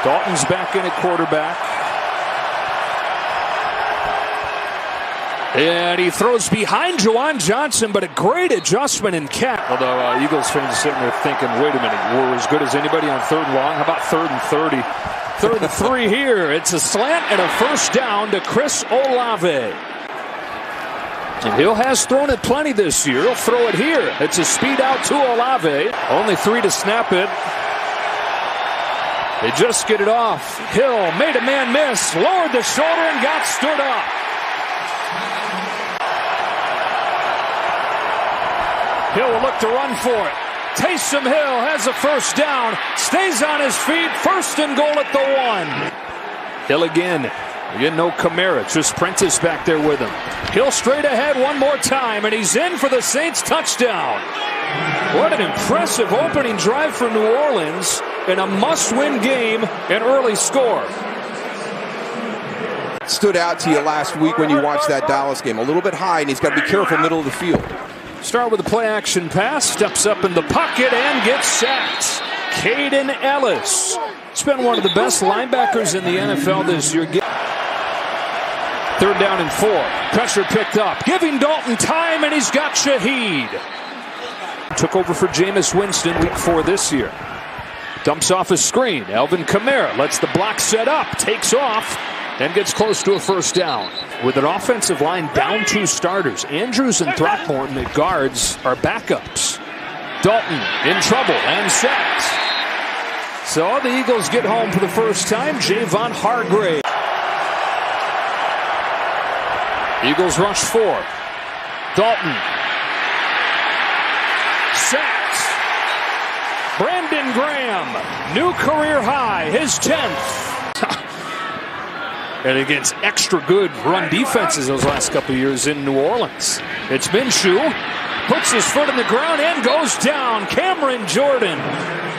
Dalton's back in at quarterback. And he throws behind Juwan Johnson, but a great adjustment in catch. Although Eagles fans are sitting there thinking, wait a minute, we're as good as anybody on 3rd and long. How about 3rd and 30? 3rd and 3 here. It's a slant and a first down to Chris Olave. And Hill has thrown it plenty this year. He'll throw it here. It's a speed out to Olave. Only 3 to snap it. They just get it off. Hill made a man miss, lowered the shoulder and got stood up. Hill will look to run for it. Taysom Hill has a first down. Stays on his feet. 1st and goal at the 1. Hill again. Again, no Kamara. Just Prentice back there with him. Hill straight ahead one more time, and he's in for the Saints touchdown. What an impressive opening drive for New Orleans in a must-win game, an early score. Stood out to you last week when you watched that Dallas game. A little bit high, and he's got to be careful middle of the field. Start with a play-action pass, steps up in the pocket and gets sacked. Caden Ellis. He's been one of the best linebackers in the NFL this year. 3rd down and 4. Pressure picked up, giving Dalton time, and he's got Shaheed. Took over for Jameis Winston week 4 this year. Dumps off a screen. Alvin Kamara lets the block set up, takes off, and gets close to a first down. With an offensive line down 2 starters, Andrews and Throckmorton at guards are backups. Dalton in trouble and sacked. So the Eagles get home for the first time. Javon Hargrave. Eagles rush 4. Dalton. Sacked. Brandon Graham. New career high. His 10th. And against extra good run defenses those last couple of years in New Orleans. It's Minshew. Puts his foot in the ground and goes down. Cameron Jordan,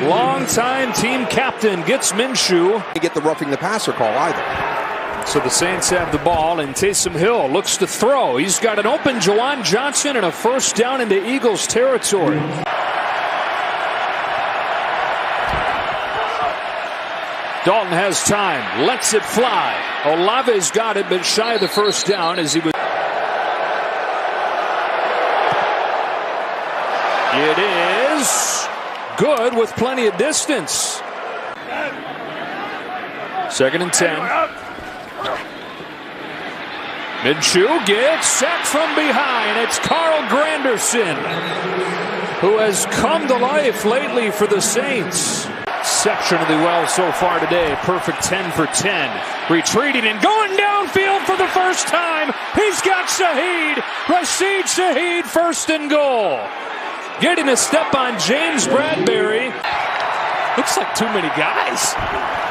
longtime team captain, gets Minshew. They get the roughing the passer call either. So the Saints have the ball, and Taysom Hill looks to throw. He's got an open Juwan Johnson and a first down into Eagles territory. Dalton has time, lets it fly. Olave's got it, but shy of the first down as he was. It is good with plenty of distance. 2nd and 10. Minshew gets sacked from behind. It's Carl Granderson, who has come to life lately for the Saints. Exceptionally well so far today. Perfect 10 for 10. Retreating and going downfield for the first time. He's got Shaheed. Rashid Shaheed, 1st and goal. Getting a step on James Bradbury. Looks like too many guys.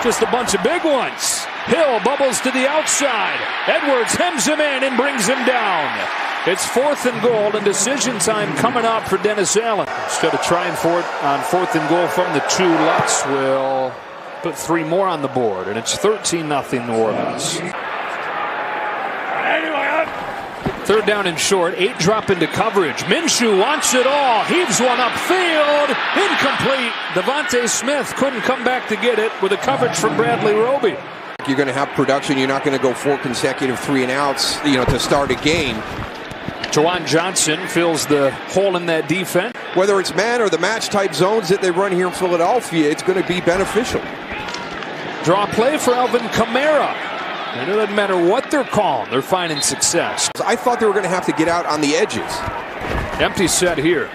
Just a bunch of big ones. Hill bubbles to the outside. Edwards hems him in and brings him down. It's 4th and goal, and decision time coming up for Dennis Allen. Instead of trying for it on 4th and goal from the 2, Lutz will put 3 more on the board, and it's 13-0 New Orleans. 3rd down and short, 8 drop into coverage. Minshew wants it all, heaves one upfield, incomplete. Devontae Smith couldn't come back to get it with a coverage from Bradley Roby. You're going to have production. You're not going to go 4 consecutive 3 and outs, to start a game. Juwan Johnson fills the hole in that defense. Whether it's man or the match type zones that they run here in Philadelphia, it's going to be beneficial. Draw play for Alvin Kamara. And it doesn't matter what they're calling, they're finding success. I thought they were going to have to get out on the edges. Empty set here.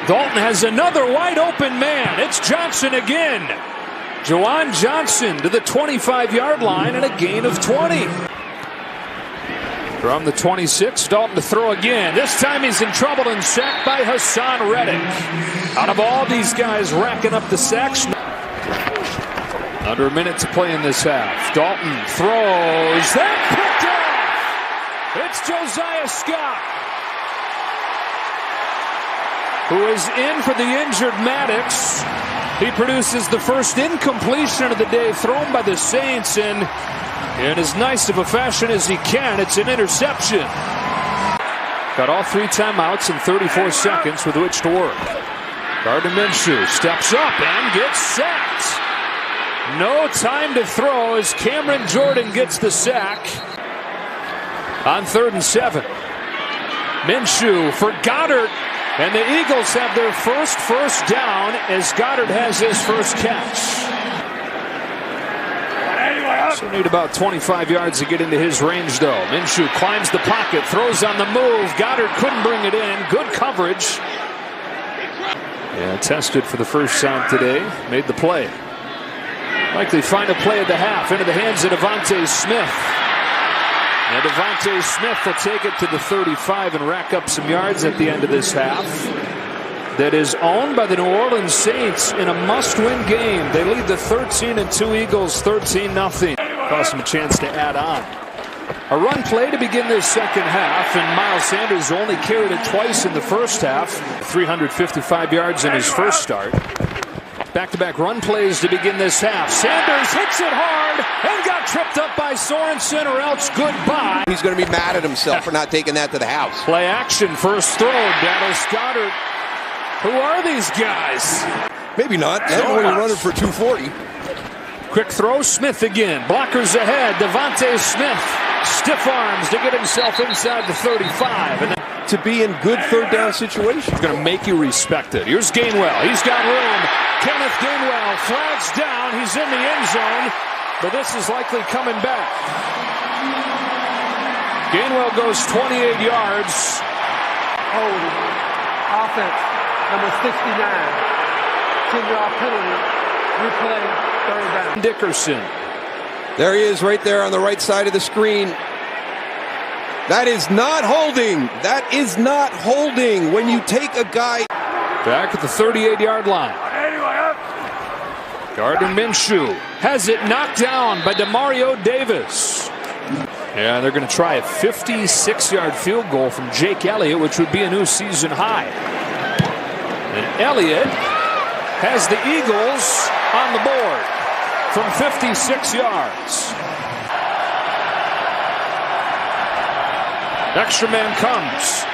Dalton has another wide open man. It's Johnson again. Juwan Johnson to the 25-yard line and a gain of 20. From the 26, Dalton to throw again. This time he's in trouble and sacked by Hassan Reddick. Out of all these guys racking up the sacks. Under a minute to play in this half. Dalton throws. That picked off. It's Josiah Scott, who is in for the injured Maddox. He produces the first incompletion of the day thrown by the Saints, and in as nice of a fashion as he can, it's an interception. Got all 3 timeouts in 34 seconds with which to work. Gardner Minshew steps up and gets sacked. No time to throw as Cameron Jordan gets the sack. On 3rd and 7. Minshew for Goddard. And the Eagles have their first down as Goddard has his first catch. So need about 25 yards to get into his range, though. Minshew climbs the pocket, throws on the move. Goddard couldn't bring it in. Good coverage. Yeah, tested for the first time today. Made the play. Likely find a play at the half. Into the hands of Devontae Smith. And Devontae Smith will take it to the 35 and rack up some yards at the end of this half. That is owned by the New Orleans Saints in a must-win game. They lead the 13-2 Eagles 13-0. Cost them a chance to add on. A run play to begin this second half, and Miles Sanders only carried it twice in the first half. 355 yards in his first start. Back-to-back run plays to begin this half. Sanders hits it hard and got tripped up by Sorensen, or else goodbye. He's going to be mad at himself for not taking that to the house. Play action, first throw, Dallas Goedert. Who are these guys? Maybe not. Not when you're running for 240. Quick throw, Smith again. Blockers ahead. Devontae Smith. Stiff arms to get himself inside the 35. And then to be in good third down situations. It's going to make you respect it. Here's Gainwell. He's got room. Kenneth Gainwell flags down. He's in the end zone, but this is likely coming back. Gainwell goes 28 yards. Holding. Offense, number 69. 10-yard penalty. Replay, third down. Dickerson. There he is right there on the right side of the screen. That is not holding. That is not holding when you take a guy. Back at the 38-yard line. Gardner Minshew has it knocked down by Demario Davis. Yeah, they're going to try a 56-yard field goal from Jake Elliott, which would be a new season high. And Elliott has the Eagles on the board from 56 yards. Extra man comes.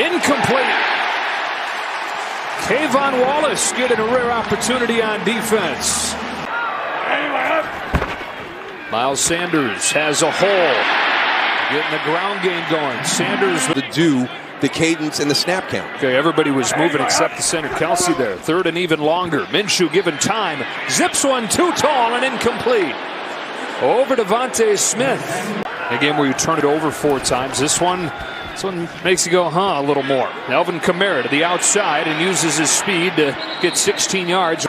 Incomplete. Kayvon Wallace getting a rare opportunity on defense. Miles Sanders has a hole. Getting the ground game going. Sanders to do the cadence and the snap count. Okay, everybody was moving except the center Kelsey there. 3rd and even longer. Minshew given time. Zips one too tall and incomplete. Over to Devontae Smith. A game where you turn it over 4 times. This one makes you go, huh, a little more. Alvin Kamara to the outside and uses his speed to get 16 yards.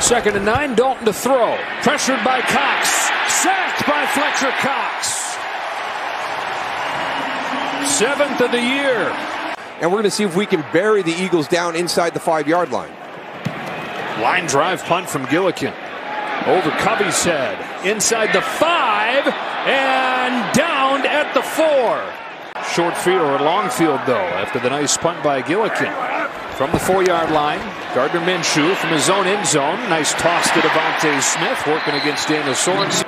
2nd and 9, Dalton to throw. Pressured by Cox. Sacked by Fletcher Cox. 7th of the year. And we're going to see if we can bury the Eagles down inside the 5-yard line. Line drive punt from Gillikin. Over Covey's head. Inside the 5 and downed at the 4. Short field or long field, though, after the nice punt by Gillikin. From the 4-yard line, Gardner Minshew from his own end zone. Nice toss to Devontae Smith, working against Daniel Sorensen.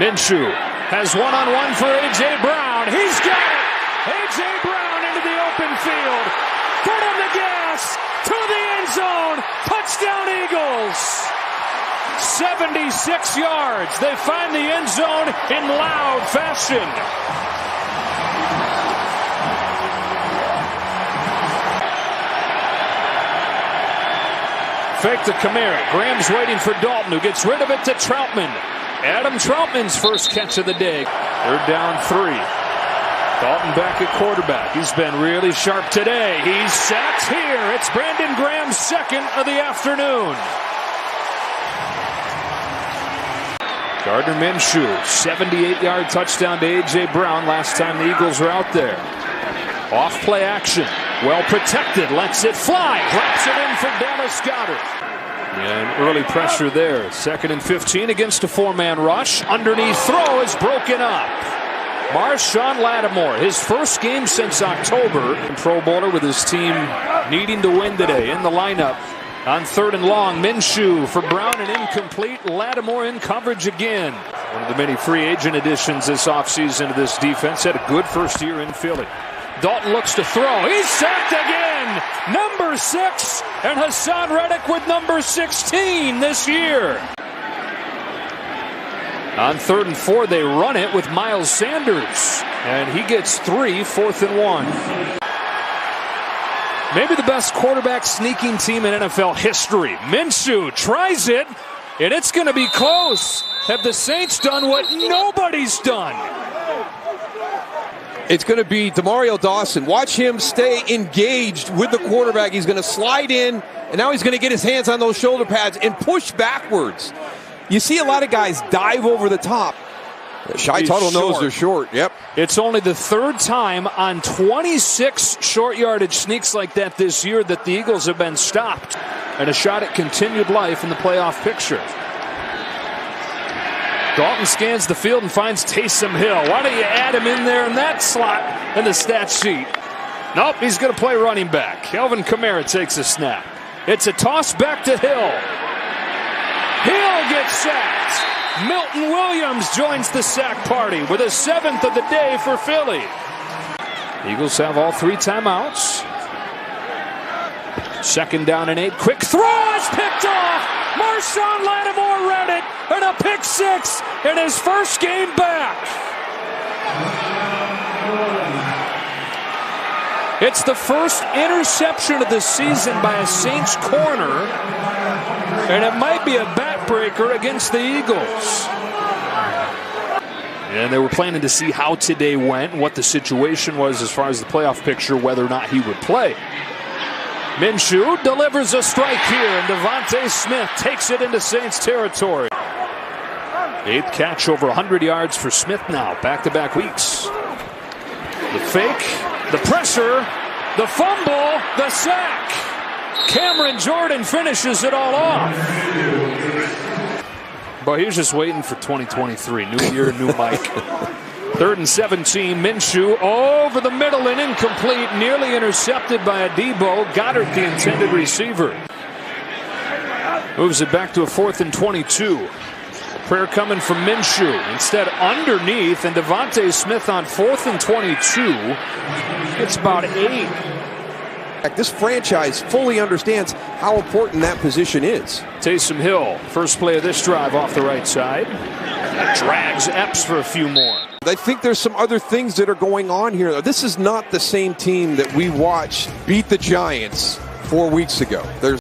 Minshew has one-on-one for A.J. Brown. He's got it! A.J. Brown into the open field. Foot on the gas to the end zone. Touchdown Eagles. 76 yards. They find the end zone in loud fashion. Fake to Kamara. Graham's waiting for Dalton, who gets rid of it to Troutman. Adam Troutman's first catch of the day. They're down 3. Dalton back at quarterback. He's been really sharp today. He's sacked here. It's Brandon Graham's 2nd of the afternoon. Gardner Minshew, 78-yard touchdown to A.J. Brown last time the Eagles were out there. Off play action. Well protected. Lets it fly. Drops it in for Dallas Goedert. And early pressure there. 2nd and 15 against a 4-man rush. Underneath throw is broken up. Marshawn Lattimore, his first game since October. Pro Bowler with his team needing to win today in the lineup. On 3rd and long, Minshew for Brown and incomplete. Lattimore in coverage again. One of the many free agent additions this offseason to this defense. Had a good first year in Philly. Dalton looks to throw. He's sacked again. Number 6, and Hassan Reddick with number 16 this year. On 3rd and 4, they run it with Miles Sanders, and he gets 3, 4th and 1. Maybe the best quarterback sneaking team in NFL history. Minshew tries it, and it's going to be close. Have the Saints done what nobody's done? It's going to be Demario Dawson. Watch him stay engaged with the quarterback. He's going to slide in, and now he's going to get his hands on those shoulder pads and push backwards. You see a lot of guys dive over the top. Shy Tuttle knows they're short. Yep. It's only the 3rd time on 26 short yardage sneaks like that this year that the Eagles have been stopped. And a shot at continued life in the playoff picture. Dalton scans the field and finds Taysom Hill. Why don't you add him in there in that slot in the stat sheet? Nope, he's going to play running back. Kelvin Kamara takes a snap. It's a toss back to Hill. Hill gets sacked. Milton Williams joins the sack party with a 7th of the day for Philly. Eagles have all 3 timeouts. 2nd down and 8. Quick throw is picked off. Marshawn Lattimore read it, and a pick 6 in his first game back. It's the first interception of the season by a Saints corner, and it might be a backbreaker against the Eagles. And they were planning to see how today went and what the situation was as far as the playoff picture, whether or not he would play. Minshew delivers a strike here, and Devontae Smith takes it into Saints territory. 8th catch, over 100 yards for Smith now, back-to-back weeks. The fake, the pressure, the fumble, the sack. Cameron Jordan finishes it all off. But he was just waiting for 2023. New year, new Mike. 3rd and 17. Minshew over the middle and incomplete. Nearly intercepted by Adebo. Goddard, the intended receiver. Moves it back to a 4th and 22. Prayer coming from Minshew. Instead, underneath, and Devontae Smith on 4th and 22. It's about 8. This franchise fully understands how important that position is. Taysom Hill, first play of this drive off the right side. Drags Epps for a few more. I think there's some other things that are going on here. This is not the same team that we watched beat the Giants 4 weeks ago. There's